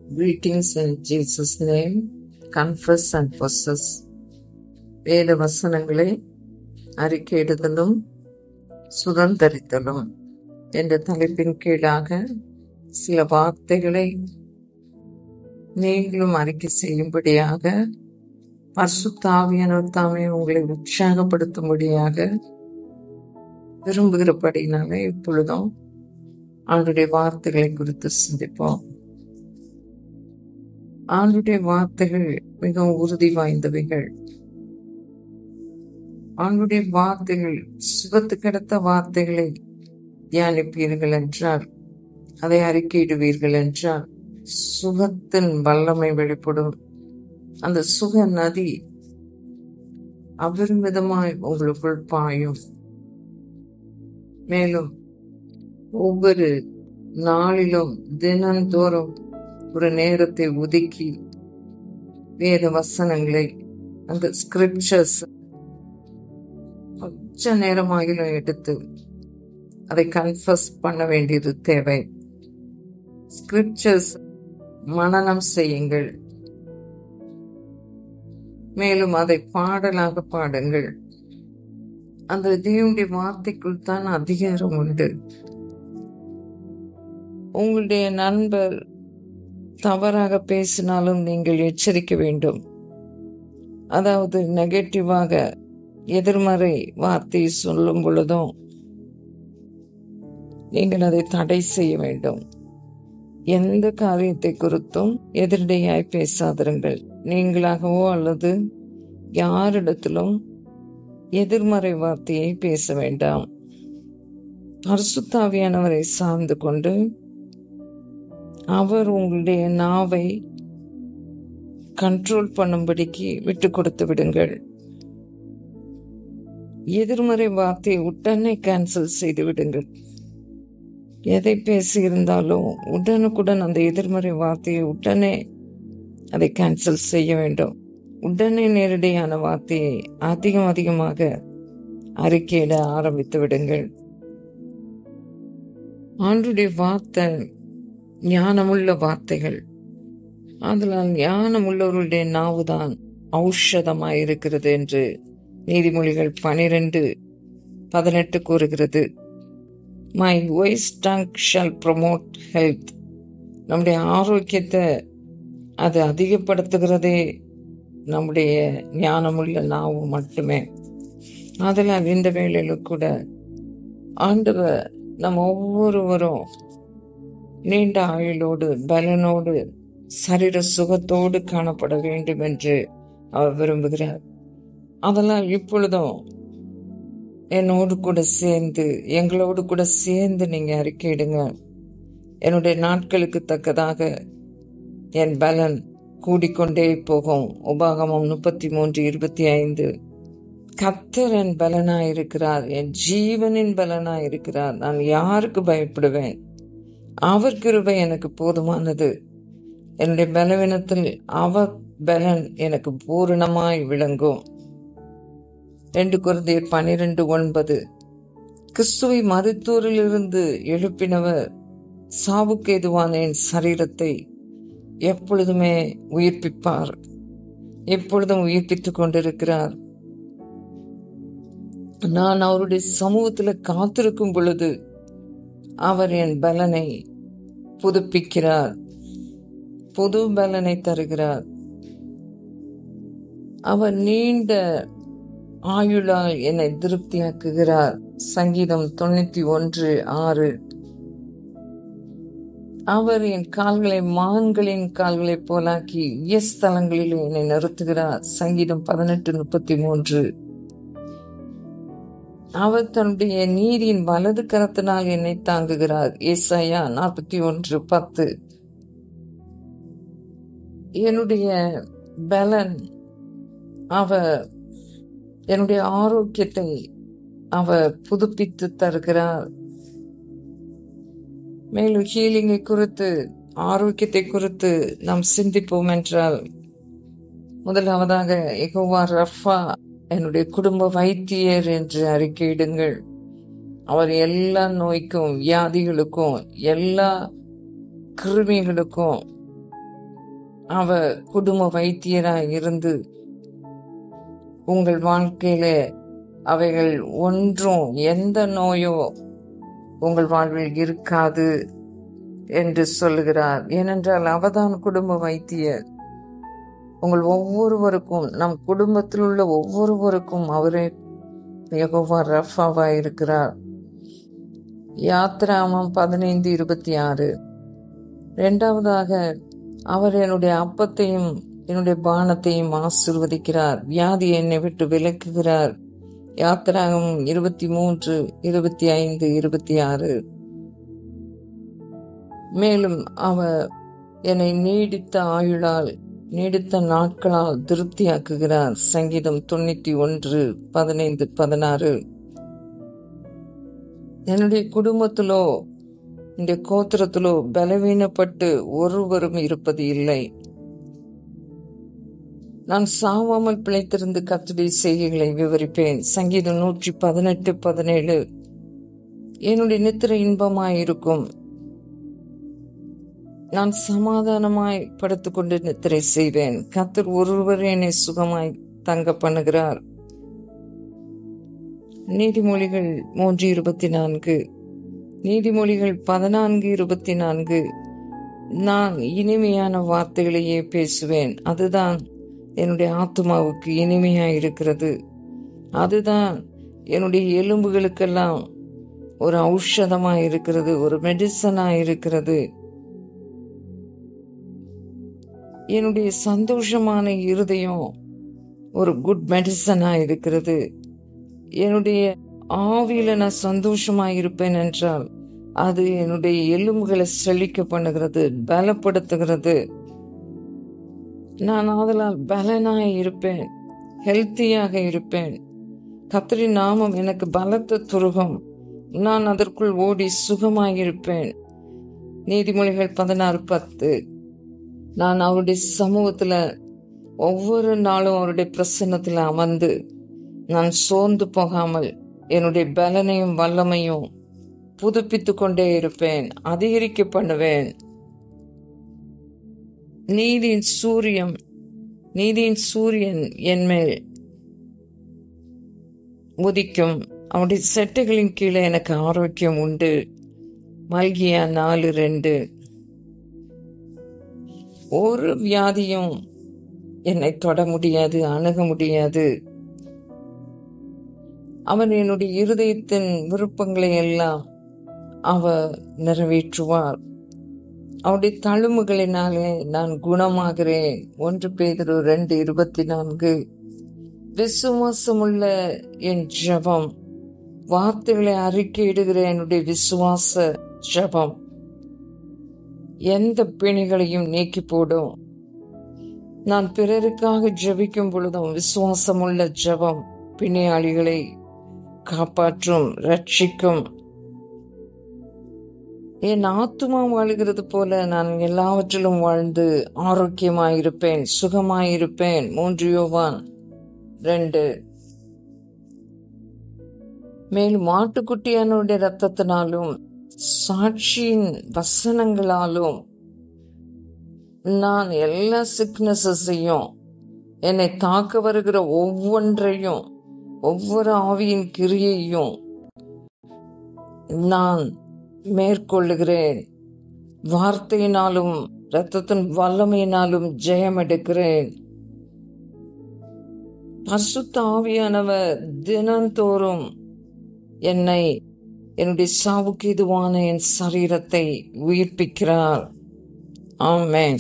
Greetings in Jesus' name. Confess and possess. வேத வசனங்களை அறிக்கையிடுதலும் சுதந்தரித்தலும் என்ற தலைப்பின் கீழாக சில வார்த்தைகளை நீங்களும் அறிக்கை செய்யும்படியாக பரிசுத்த ஆவியானவர் தாமே உங்களை உற்சாகப்படுத்தும்படியாக விரும்புகிறபடினாலே இப்பொழுதும் ஆண்டுடைய வார்த்தைகளை குறித்து சிந்திப்போம். ஆண்டுடைய வார்த்தைகள் மிகவும் உறுதி வாய்ந்தவைகள். ஆண்டுடைய வார்த்தைகள் சுகத்துக்கடுத்த வார்த்தைகளை தியானிப்பீர்கள் என்றால், அதை அறிக்கையிடுவீர்கள் என்றால், சுகத்தின் வல்லமை வெளிப்படும். அந்த சுக நதி அபரிமிதமாய் உங்களுக்குள் பாயும். மேலும் ஒவ்வொரு நாளிலும் தினந்தோறும் ஒரு நேரத்தை ஒதுக்கி வேத வசனங்களை, அந்த ஸ்கிரிப்சர்ஸ் கொஞ்ச நேரமாகிலும் எடுத்து அதை கன்ஃபஸ் பண்ண வேண்டியது தேவை. ஸ்கிரிப்சர்ஸ் மனனம் செய்யுங்கள். மேலும் அதை பாடலாக பாடுங்கள். அந்த தேவனுடைய வார்த்தைக்குள் தான் அதிகாரம் உண்டு. உங்களுடைய நண்பர் தவறாக பேசினாலும் நீங்கள் எச்சரிக்க வேண்டும். அதாவது நெகட்டிவாக எதிர்மறை வார்த்தையை சொல்லும் பொழுதும் நீங்கள் அதை தடை செய்ய வேண்டும். எந்த காரியத்தை குறித்தும் எதிரடையாய் பேசாதிருங்கள். நீங்களாகவோ அல்லது யாரிடத்திலும் எதிர்மறை வார்த்தையை பேச வேண்டாம். பரிசுத்த ஆவியானவரை சார்ந்து கொண்டு அவர் உங்களுடைய நாவை கண்ட்ரோல் பண்ணும்படிக்கு விட்டு கொடுத்து விடுங்கள். எதிர்மறை வார்த்தையை உடனே கேன்சல் செய்து விடுங்கள். எதை பேசியிருந்தாலும் உடனுக்குடன் அந்த எதிர்மறை வார்த்தையை உடனே அதை கேன்சல் செய்ய வேண்டும். உடனே நேரடியான வார்த்தையை அதிகமாக அறிக்கையிட ஆரம்பித்து விடுங்கள். ஆண்டுடைய வார்த்தை ஞானமுள்ள வார்த்தைகள். அதனால் ஞானமுள்ளவர்களுடைய நாவுதான் ஔஷதமாயிருக்கிறது என்று நீதிமொழிகள் 12:18 கூறுகிறது. My wise tongue shall promote health. நம்முடைய ஆரோக்கியத்தை அது அதிகப்படுத்துகிறதே நம்முடைய ஞானமுள்ள நாவு மட்டுமே. அதனால் இந்த வேளையில கூட ஆண்டவர் நம்ம ஒவ்வொருவரும் நீண்ட ஆயுளோடு பலனோடு சரீர சுகத்தோடு காணப்பட வேண்டும் என்று அவர் விரும்புகிறார். அதனால் இப்பொழுதும் என்னோடு கூட சேர்ந்து, எங்களோடு கூட சேர்ந்து நீங்க அறிக்கையிடுங்க. என்னுடைய நாட்களுக்கு தக்கதாக என் பலன் கூடிக்கொண்டே போகும். உபாகமம் 33:25. கர்த்தர் என் பலனாயிருக்கிறார், என் ஜீவனின் பலனாயிருக்கிறார். நான் யாருக்கு பயப்படுவேன்? அவர் கிருபை எனக்கு போதுமானது. என்னுடைய பலவீனத்தில் அவர் பலன் எனக்கு பூரணமாய் விளங்கும். 2 கொரிந்தியர் 12:9. கிறிஸ்துவை மரித்தோரிலிருந்து எழுப்பினவர் சாவுக்கு ஏதுவான என் சரீரத்தை எப்பொழுதுமே உயிர்ப்பிப்பார், எப்பொழுதும் உயிர்ப்பித்துக் கொண்டிருக்கிறார். நான் அவருடைய சமூகத்துல காத்திருக்கும் பொழுது அவர் என் பலனை புதுப்பிக்கிறார், புது பலனை தருகிறார். அவர் நீண்ட ஆயுளால் என்னை திருப்தியாக்குகிறார். சங்கீதம் 91:6. அவர் என் கால்களை மான்களின் கால்களை போலாக்கி உயர்ஸ்தலங்களில் என்னை நிறுத்துகிறார். சங்கீதம் 18:33. அவர் தன்னுடைய நீதியின் வலது கரத்தினால் என்னை தாங்குகிறார். ஏசாயா 41:10. என்னுடைய பலன், அவர் என்னுடைய ஆரோக்கியத்தை அவர் புதுப்பித்து தருகிறார். மேலும் ஹீலிங்கை குறித்து, ஆரோக்கியத்தை குறித்து நாம் சிந்திப்போம் என்றால், முதலாவதாக யெகோவா ரஃபா என்னுடைய குடும்ப வைத்தியர் என்று அறிக்கையிடுங்கள். அவர் எல்லா நோய்க்கும், வியாதிகளுக்கும், எல்லா கிருமிகளுக்கும் அவர் குடும்ப வைத்தியராய் இருந்து உங்கள் வாழ்க்கையில அவைகள் ஒன்றும் எந்த நோயோ உங்கள் வாழ்வில் இருக்காது என்று சொல்லுகிறார். ஏனென்றால் அவர்தான் குடும்ப வைத்தியர். உங்கள் ஒவ்வொருவருக்கும், நம் குடும்பத்தில் உள்ள ஒவ்வொருவருக்கும் அவரே யெகோவா ரஃபாவா இருக்கிறார். யாத்ராமம் 15:26. இரண்டாவதாக, அவர் என்னுடைய அப்பத்தையும் என்னுடைய பானத்தையும் ஆசீர்வதிக்கிறார். வியாதி என்னை விட்டு விலக்குகிறார். யாத்ராகமம் 23:25-26. மேலும் அவர் என்னை நீடித்த ஆயுளால், நீடித்த நாட்களால் திருப்தியாக்குகிறார். சங்கீதம் 91:15-16. என்னுடைய குடும்பத்திலோ என்னுடைய கோத்திரத்திலோ பலவீனப்பட்டு ஒருவரும் இருப்பது இல்லை. நான் சாவாமல் பிழைத்திருந்து கர்த்தருடைய செய்கைகளை விவரிப்பேன். சங்கீதம் 118:17. என்னுடைய நித்திரை இன்பமாயிருக்கும். நான் சமாதானமாய் படுத்துக்கொண்டு நித்திரை செய்வேன். கர்த்தர் ஒருவர் என்னை சுகமாய் தங்க பண்ணுகிறார். நீதிமொழிகள் 3:24. நீதிமொழிகள் 14:24. நான் இனிமையான வார்த்தைகளையே பேசுவேன். அதுதான் என்னுடைய ஆத்துமாவுக்கு இனிமையாயிருக்கிறது. அதுதான் என்னுடைய எலும்புகளுக்கெல்லாம் ஒரு ஔஷதமாயிருக்கிறது, ஒரு மெடிசனாயிருக்கிறது. என்னுடைய சந்தோஷமான இருதயம் ஒரு குட் மெடிசனா இருக்கிறது. என்னுடைய ஆவியில நான் சந்தோஷமா இருப்பேன் என்றால் அது என்னுடைய எலும்புகளை செழிக்க பண்ணுகிறது, பலப்படுத்துகிறது. நான் அதனால் பலனாய் இருப்பேன், ஹெல்த்தியாக இருப்பேன். கர்த்தரின் நாமம் எனக்கு பலத்த துருகம். நான் அதற்குள் ஓடி சுகமாயிருப்பேன். நீதிமொழிகள் 16:10. நான் அவருடைய சமூகத்துல ஒவ்வொரு நாளும் அவருடைய பிரசன்னத்துல அமர்ந்து நான் சோர்ந்து போகாமல் என்னுடைய பலனையும் வல்லமையும் புதுப்பித்து கொண்டே இருப்பேன், அதிகரிக்க பண்ணுவேன். நீதியின் சூரியன் என்மேல் உதிக்கும். அவருடைய செட்டைகளின் கீழே எனக்கு ஆரோக்கியம் உண்டு. மல்கியா 4:2. ஒரு வியாதியும் என்னை தொட முடியாது, அணுக முடியாது. அவன் என்னுடைய இருதயத்தின் விருப்பங்களை எல்லாம் அவர் நிறைவேற்றுவார். அவருடைய தழும்புகளினாலே நான் குணமாகிறேன். 1 பேதுரு 2:24. விசுவாசமுள்ள என் ஜெபம், வார்த்தைகளை அறிக்கையிடுகிற என்னுடைய விசுவாச ஜெபம் எந்த பிணிகளையும் நீக்கி போடும். நான் பிறருக்காக ஜெபிக்கும் பொழுதும் விசுவாசமுள்ள ஜெபம் பிணியாளிகளை காப்பாற்றும், ரட்சிக்கும். என் ஆத்துமா வாழுகிறது போல நான் எல்லாவற்றிலும் வாழ்ந்து ஆரோக்கியமாயிருப்பேன், சுகமாயிருப்பேன். 3 யோவான் 2. மேலும் ஆட்டுக்குட்டியானுடைய இரத்தத்தினாலும் சாட்சியின் வசனங்களாலும் நான் எல்லா சிக்னஸையும், என்னை தாக்க வருகிற ஒவ்வொன்றையும், ஒவ்வொரு ஆவியின் கிரியையும் நான் மேற்கொள்ளுகிறேன். வார்த்தையினாலும் இரத்தத்தின் வல்லமையினாலும் ஜெயம் எடுக்கிறேன். பரிசுத்த ஆவியானவர் தினந்தோறும் என்னை, என்னுடைய சாவுக்கு இதுவான என் சரீரத்தை உயிர்ப்பிக்கிறார். ஆமென்.